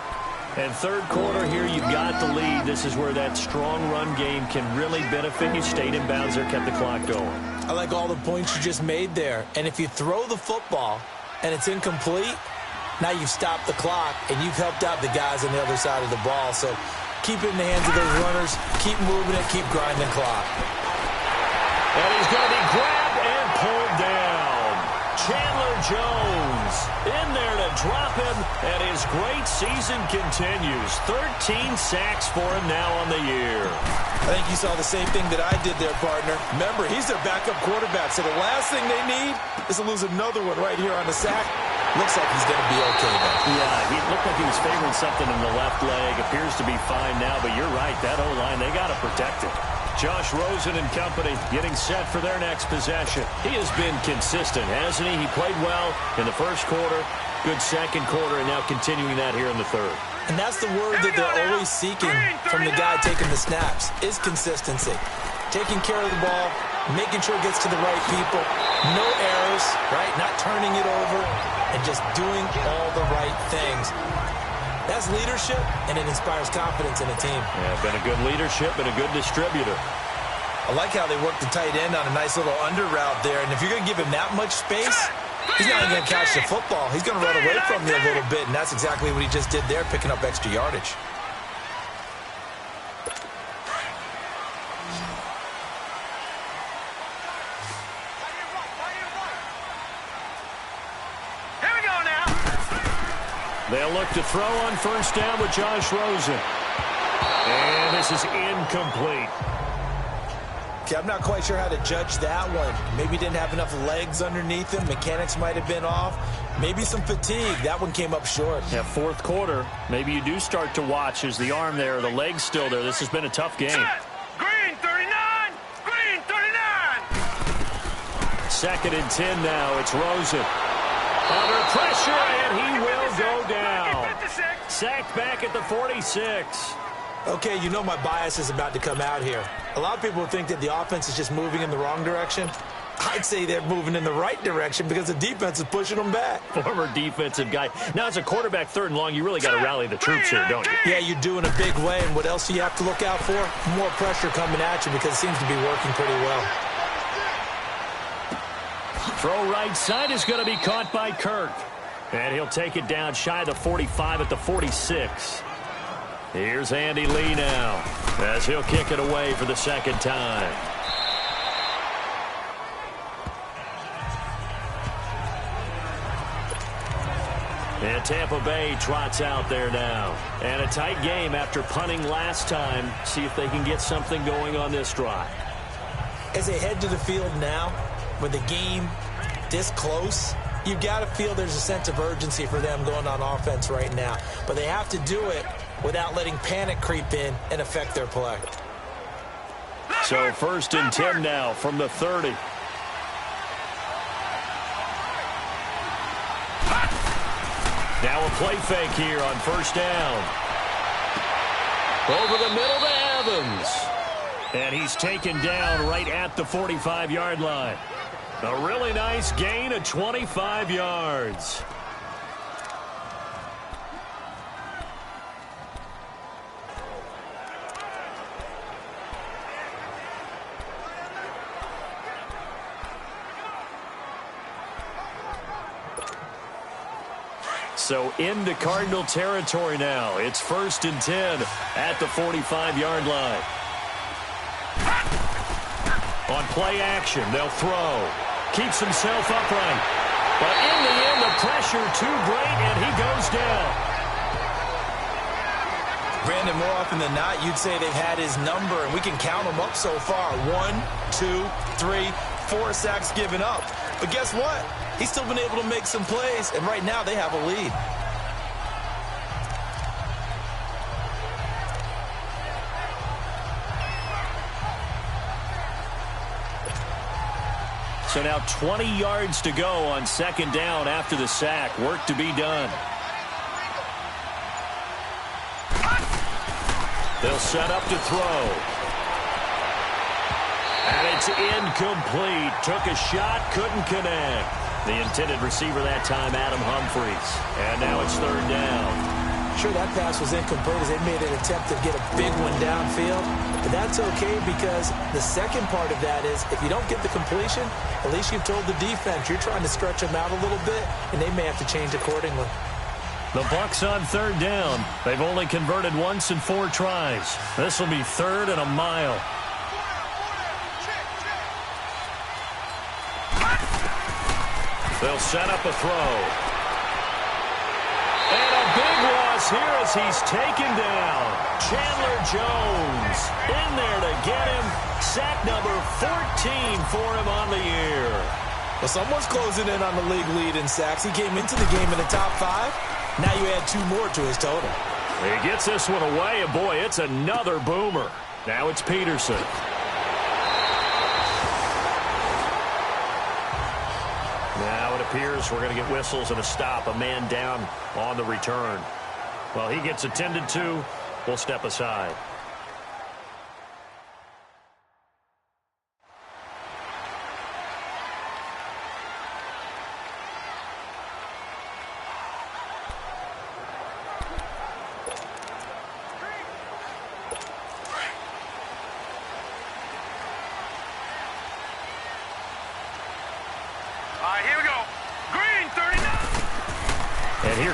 And third quarter here, you've got the lead. This is where that strong run game can really benefit you. Stayed in bounds there, kept the clock going. I like all the points you just made there. And if you throw the football and it's incomplete, now you've stopped the clock and you've helped out the guys on the other side of the ball. So keep it in the hands of those runners. Keep moving it. Keep grinding the clock. And he's going to be grabbed and pulled down. Chandler Jones in there to drop him, and his great season continues. 13 sacks for him now on the year. I think you saw the same thing that I did there, partner. Remember, he's their backup quarterback, so the last thing they need is to lose another one right here on the sack. Looks like he's going to be okay, though. Yeah, he looked like he was favoring something in the left leg. Appears to be fine now, but you're right. That O-line, they got to protect it. Josh Rosen and company getting set for their next possession. He has been consistent, hasn't he? He played well in the first quarter, good second quarter, and now continuing that here in the third. And that's the word that they're always seeking from the guy taking the snaps, is consistency. Taking care of the ball, making sure it gets to the right people, no errors, right? Not turning it over, and just doing all the right things. That's leadership, and it inspires confidence in a team. Yeah, been a good leadership and a good distributor. I like how they work the tight end on a nice little under route there, and if you're going to give him that much space, he's not even going to catch the football. He's going to run away from you a little bit, and that's exactly what he just did there, picking up extra yardage. They'll look to throw on first down with Josh Rosen. And this is incomplete. Okay, I'm not quite sure how to judge that one. Maybe didn't have enough legs underneath him. Mechanics might have been off. Maybe some fatigue. That one came up short. Yeah, fourth quarter. Maybe you do start to watch as the arm there, the leg's still there. This has been a tough game. Green 39! Green 39! 2nd and 10 now. It's Rosen. Under pressure, and he will go down. Sacked back at the 46. Okay, you know my bias is about to come out here. A lot of people think that the offense is just moving in the wrong direction. I'd say they're moving in the right direction because the defense is pushing them back. Former defensive guy. Now, as a quarterback, 3rd and long, you really got to rally the troops here, don't you? Yeah, you do in a big way. And what else do you have to look out for? More pressure coming at you because it seems to be working pretty well. Throw right side is going to be caught by Kirk. And he'll take it down shy of the 45 at the 46. Here's Andy Lee now as he'll kick it away for the 2nd time. And Tampa Bay trots out there now. And a tight game after punting last time. See if they can get something going on this drive. As they head to the field now, with the game this close, you've got to feel there's a sense of urgency for them going on offense right now. But they have to do it without letting panic creep in and affect their play. So 1st and 10 now from the 30. Now a play fake here on 1st down. Over the middle to Evans. And he's taken down right at the 45-yard line. A really nice gain of 25 yards. So into Cardinal territory now. It's 1st and 10 at the 45-yard line. On play action, they'll throw. Keeps himself upright. But in the end, the pressure too great, and he goes down. Brandon, more often than not, you'd say they've had his number, and we can count them up so far. 1, 2, 3, 4 sacks given up. But guess what? He's still been able to make some plays, and right now they have a lead. So now 20 yards to go on 2nd down after the sack. Work to be done. They'll set up to throw. And it's incomplete. Took a shot, couldn't connect. The intended receiver that time, Adam Humphries. And now it's 3rd down. Sure, that pass was incomplete as they made an attempt to get a big one downfield. But that's okay because the second part of that is if you don't get the completion, at least you've told the defense you're trying to stretch them out a little bit, and they may have to change accordingly. The Bucs on 3rd down. They've only converted once in 4 tries. This will be 3rd and a mile. They'll set up a throw. And a big loss here as he's taken down. Chandler Jones in there to get him. Sack number 14 for him on the year. Well, someone's closing in on the league lead in sacks. He came into the game in the top 5. Now you add 2 more to his total. He gets this one away, and boy, it's another boomer. Now it's Peterson. Now it appears we're going to get whistles and a stop. A man down on the return. Well, he gets attended to. We'll step aside.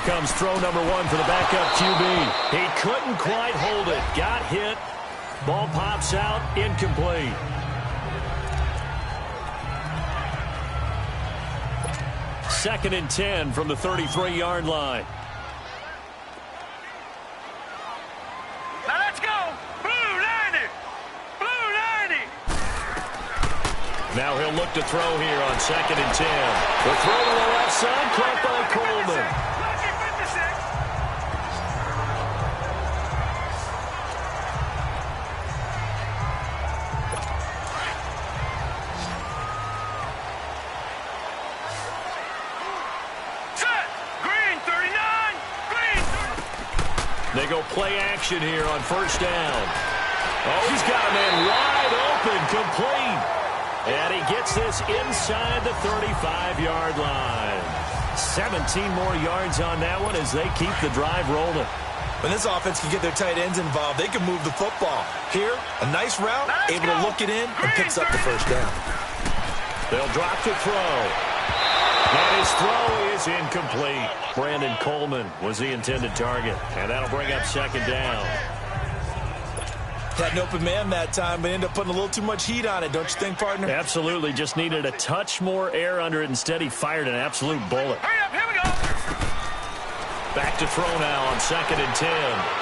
Comes throw number 1 for the backup QB. He couldn't quite hold it. Got hit. Ball pops out. Incomplete. Second and 10 from the 33-yard line. Now let's go. Blue 90. Blue 90. Now he'll look to throw here on 2nd and 10. The throw to the left side, caught by Coleman. They go play action here on 1st down. Oh, he's got a man wide open, complete. And he gets this inside the 35-yard line. 17 more yards on that one as they keep the drive rolling. When this offense can get their tight ends involved, they can move the football. Here, a nice route, able to look it in, and picks up the 1st down. They'll drop to throw. And his throw is incomplete. Brandon Coleman was the intended target. And that'll bring up 2nd down. Had an open man that time, but ended up putting a little too much heat on it, don't you think, partner? Absolutely. Just needed a touch more air under it. Instead, he fired an absolute bullet. Hurry up, here we go. Back to throw now on 2nd and 10.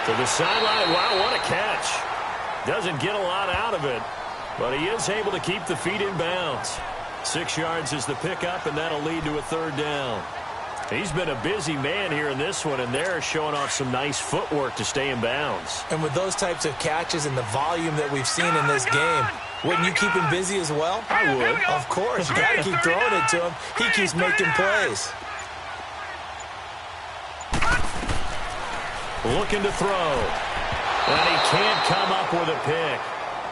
To the sideline. Wow, what a catch. Doesn't get a lot out of it, but he is able to keep the feet in bounds. 6 yards is the pickup, and that'll lead to a 3rd down. He's been a busy man here in this one, and they're showing off some nice footwork to stay in bounds. And with those types of catches and the volume that we've seen in this game, wouldn't you keep him busy as well? I would. Of course. You got to keep throwing it to him. He keeps making plays. Looking to throw. And he can't come up with a pick.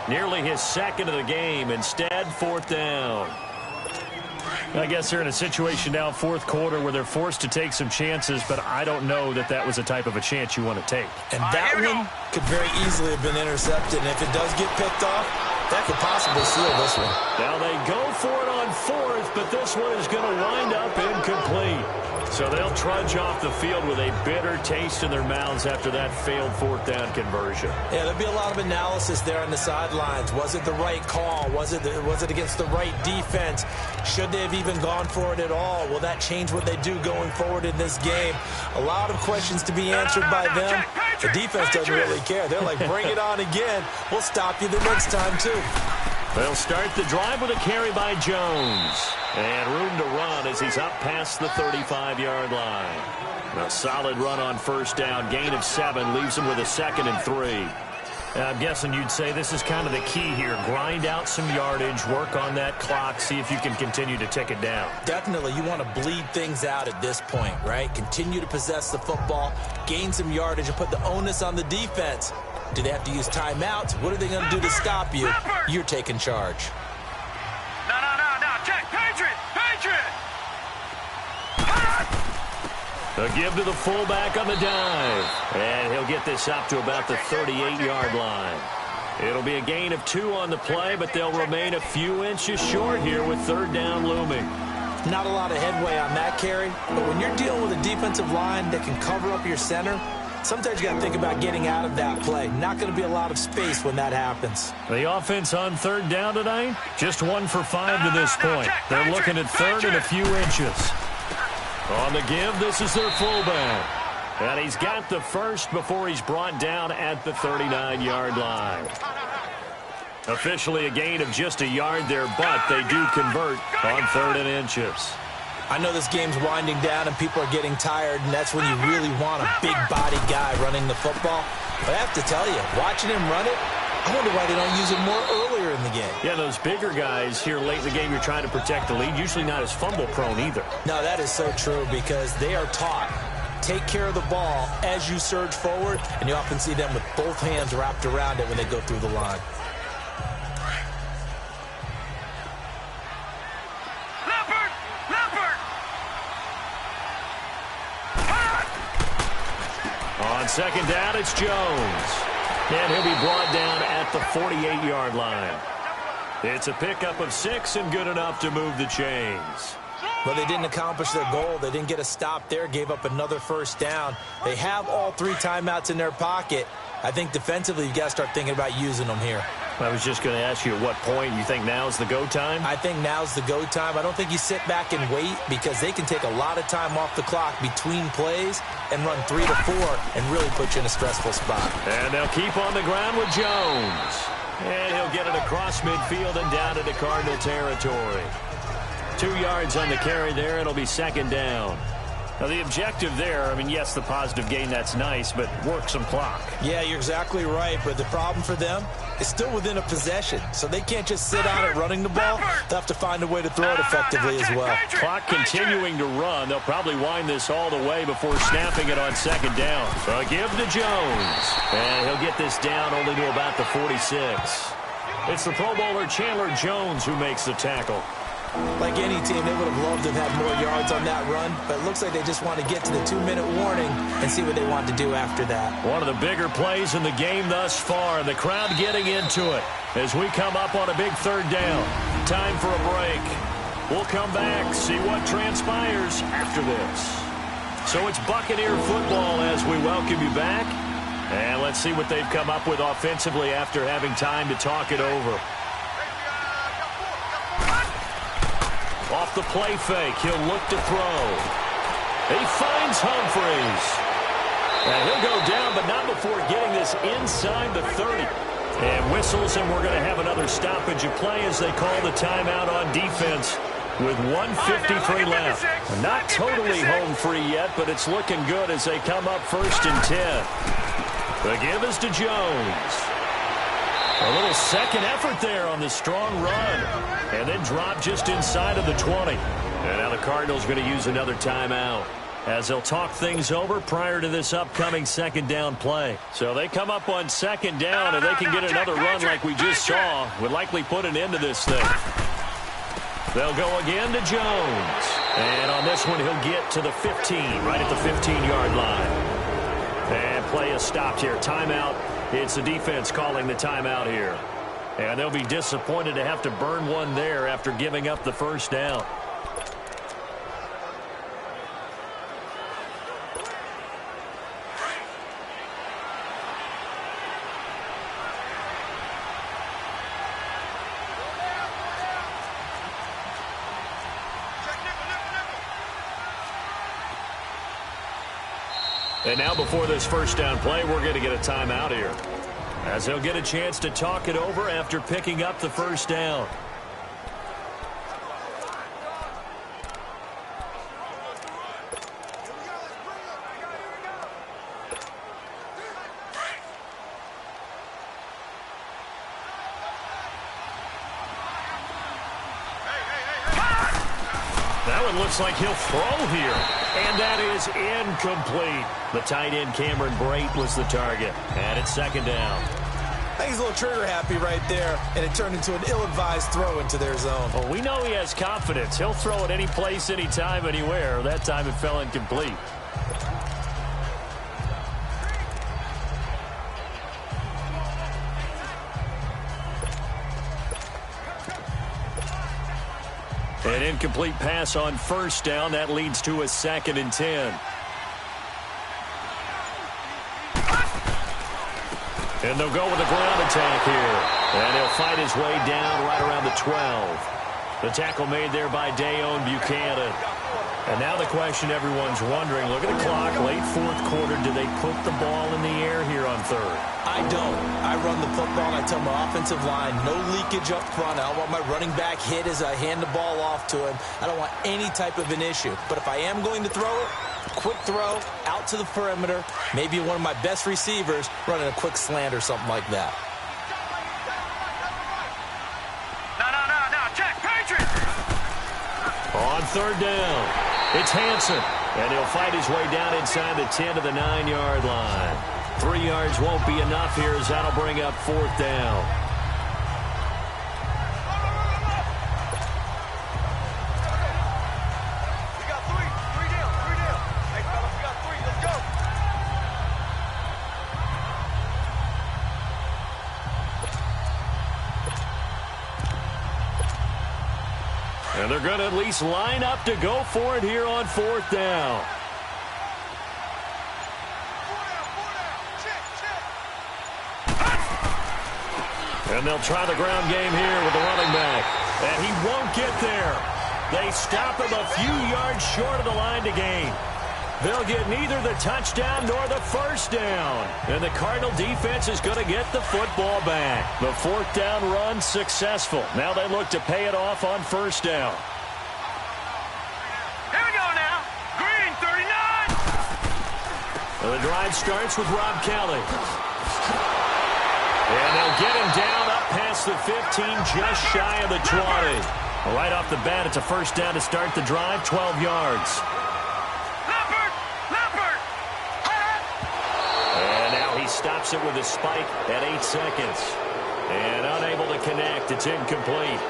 Nearly his 2nd of the game. Instead, 4th down. I guess they're in a situation now, 4th quarter, where they're forced to take some chances, but I don't know that that was the type of a chance you want to take. And that one could very easily have been intercepted, and if it does get picked off, that could possibly seal this one. Now they go for it on 4th, but this one is going to wind up incomplete. So they'll trudge off the field with a bitter taste in their mouths after that failed fourth down conversion. Yeah, there'll be a lot of analysis there on the sidelines. Was it the right call? Was it against the right defense? Should they have even gone for it at all? Will that change what they do going forward in this game? A lot of questions to be answered by them. The defense doesn't really care. They're like, bring it on again. We'll stop you the next time, too. They'll start the drive with a carry by Jones. And room to run as he's up past the 35-yard line. A solid run on first down. Gain of 7 leaves him with a 2nd and 3. I'm guessing you'd say this is kind of the key here. Grind out some yardage, work on that clock, see if you can continue to tick it down. Definitely, you want to bleed things out at this point, right? Continue to possess the football, gain some yardage, and put the onus on the defense. Do they have to use timeouts? What are they going to do to stop you? You're taking charge. No. Check. Patriot. A give to the fullback on the dive. And he'll get this up to about the 38-yard line. It'll be a gain of 2 on the play, but they'll remain a few inches short here with third down looming. Not a lot of headway on that carry, but when you're dealing with a defensive line that can cover up your center, sometimes you got to think about getting out of that play. Not going to be a lot of space when that happens. The offense on third down tonight, just 1 for 5 to this point. They're looking at third and a few inches. On the give, this is their fullback. And he's got the first before he's brought down at the 39-yard line. Officially a gain of just a yard there, but they do convert on 3rd and inches. I know this game's winding down and people are getting tired, and that's when you really want a big-body guy running the football. But I have to tell you, watching him run it, I wonder why they don't use it more earlier in the game. Yeah, those bigger guys here late in the game, you're trying to protect the lead, usually not as fumble-prone either. No, that is so true because they are taught. Take care of the ball as you surge forward, and you often see them with both hands wrapped around it when they go through the line. On second down, it's Jones. And he'll be brought down at the 48-yard line. It's a pickup of 6 and good enough to move the chains. But they didn't accomplish their goal. They didn't get a stop there, gave up another first down. They have all 3 timeouts in their pocket. I think defensively you've got to start thinking about using them here. I was just going to ask you at what point you think now's the go time? I think now's the go time. I don't think you sit back and wait because they can take a lot of time off the clock between plays and run 3 to 4 and really put you in a stressful spot. And they'll keep on the ground with Jones. And he'll get it across midfield and down into Cardinal territory. 2 yards on the carry there. It'll be second down. Now, the objective there, I mean, yes, the positive gain, that's nice, but work some clock. Yeah, you're exactly right, but the problem for them is still within a possession, so they can't just sit on it running the ball. They'll have to find a way to throw it effectively as well. Clock continuing to run. They'll probably wind this all the way before snapping it on second down. A give to Jones, and he'll get this down only to about the 46. It's the Pro Bowler Chandler Jones who makes the tackle. Like any team, they would have loved to have had more yards on that run, but it looks like they just want to get to the 2-minute warning and see what they want to do after that. One of the bigger plays in the game thus far, and the crowd getting into it as we come up on a big third down. Time for a break. We'll come back, see what transpires after this. So it's Buccaneer football as we welcome you back, and let's see what they've come up with offensively after having time to talk it over. Off the play fake, he'll look to throw. He finds Humphreys. And he'll go down, but not before getting this inside the 30. And whistles, and we're going to have another stoppage of play as they call the timeout on defense with 1:53 left. Not totally home free yet, but it's looking good as they come up 1st and 10. The give is to Jones. A little second effort there on the strong run. And then drop just inside of the 20. And now the Cardinals going to use another timeout as they'll talk things over prior to this upcoming second down play. So they come up on second down, and they can get another run like we just saw. Would likely put an end to this thing. They'll go again to Jones. And on this one, he'll get to the 15, right at the 15-yard line. And play is stopped here. Timeout. It's the defense calling the timeout here. And they'll be disappointed to have to burn one there after giving up the first down. And now before this first down play, we're going to get a timeout here, as they'll get a chance to talk it over after picking up the first down. That one looks like he'll throw here, and that is incomplete. The tight end, Cameron Brate, was the target, and it's second down. I think he's a little trigger happy right there, and it turned into an ill-advised throw into their zone. Well, we know he has confidence. He'll throw it any place, anytime, anywhere. That time it fell incomplete. An incomplete pass on first down. That leads to a 2nd and 10. And they'll go with a ground attack here. And he'll fight his way down right around the 12. The tackle made there by Dayon Buchanan. And now the question everyone's wondering, look at the clock, late fourth quarter, do they put the ball in the air here on third? I don't. I run the football, and I tell my offensive line, no leakage up front. I don't want my running back hit as I hand the ball off to him. I don't want any type of an issue. But if I am going to throw it, quick throw, out to the perimeter, maybe one of my best receivers running a quick slant or something like that. No, check, Patriots! On third down, it's Hansen, and he'll fight his way down inside the 10 to the 9-yard line. 3 yards won't be enough here, as that'll bring up fourth down. We got three down. Hey, fellas, we got 3. Let's go. And they're going to at least line up to go for it here on fourth down. And they'll try the ground game here with the running back. And he won't get there. They stop him a few yards short of the line to gain. They'll get neither the touchdown nor the first down. And the Cardinal defense is going to get the football back. The fourth down run successful. Now they look to pay it off on first down. Here we go now. Green, 39. Well, the drive starts with Rob Kelly. And they'll get him down up past the 15, just shy of the 20. Well, right off the bat, it's a first down to start the drive, 12 yards. Leopard! And now he stops it with a spike at 8 seconds. And unable to connect, it's incomplete.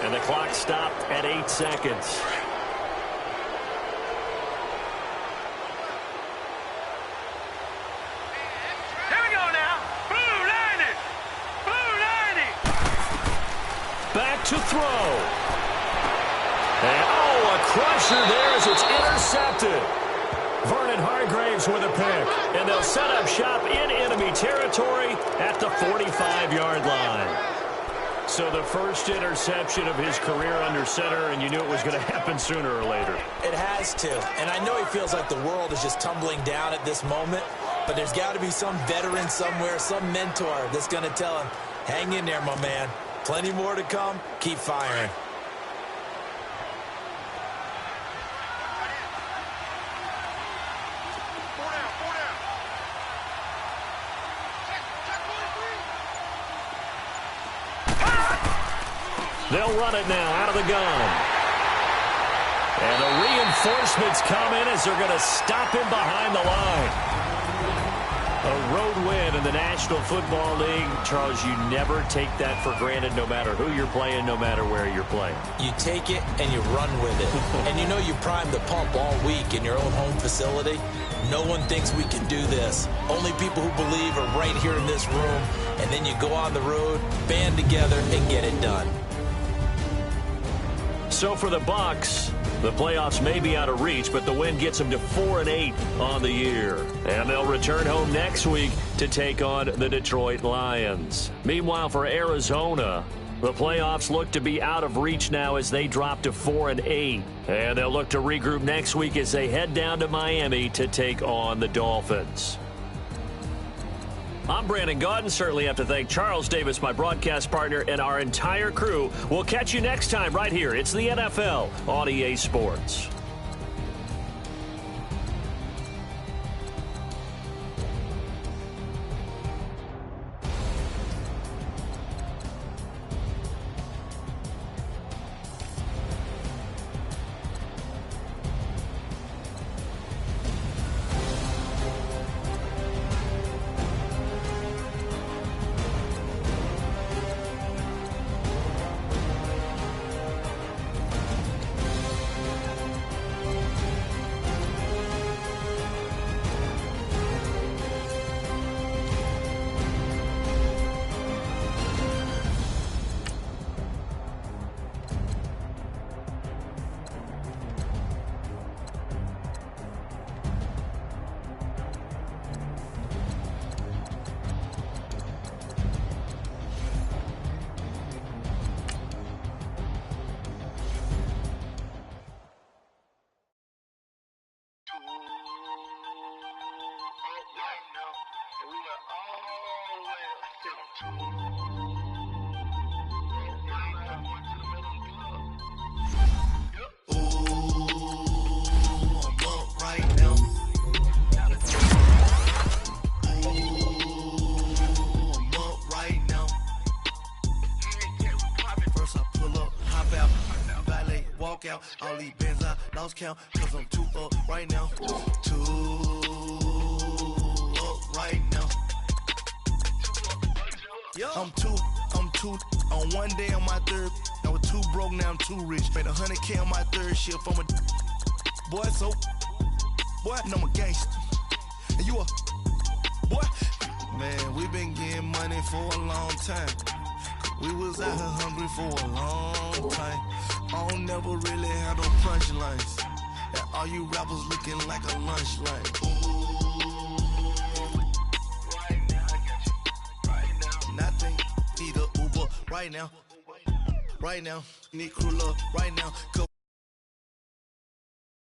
And the clock stopped at 8 seconds. Back to throw. And, a crusher there as it's intercepted. Vernon Hargraves with a pick. And they'll set up shop in enemy territory at the 45-yard line. So the first interception of his career under center, and you knew it was going to happen sooner or later. It has to. And I know he feels like the world is just tumbling down at this moment, but there's got to be some veteran somewhere, some mentor that's going to tell him, hang in there, my man. Plenty more to come. Keep firing. They'll run it now out of the gun. And the reinforcements come in as they're going to stop him behind the line. A road win in the National Football League. Charles, you never take that for granted, no matter who you're playing, no matter where you're playing. You take it and you run with it. And you know you primed the pump all week in your own home facility. No one thinks we can do this. Only people who believe are right here in this room. And then you go on the road, band together, and get it done. So for the Bucs, the playoffs may be out of reach, but the win gets them to 4-8 on the year. And they'll return home next week to take on the Detroit Lions. Meanwhile, for Arizona, the playoffs look to be out of reach now as they drop to 4-8. And they'll look to regroup next week as they head down to Miami to take on the Dolphins. I'm Brandon Gaudin. Certainly have to thank Charles Davis, my broadcast partner, and our entire crew. We'll catch you next time right here. It's the NFL on EA Sports. All these bands I lost count, cause I'm too up right now. Too up right now. I'm two on one day on my third. I was too broke, now I'm too rich. Made 100K on my third shift from a boy, so boy, no, I'm a gangster. And you a boy, man, we been getting money for a long time. We was out here hungry for a long time. I don't never really have no punchlines. And all you rappers looking like a lunch line. Ooh, right now, I got you. Right now. Nothing, need a Uber right now. Right now, need crew love right now.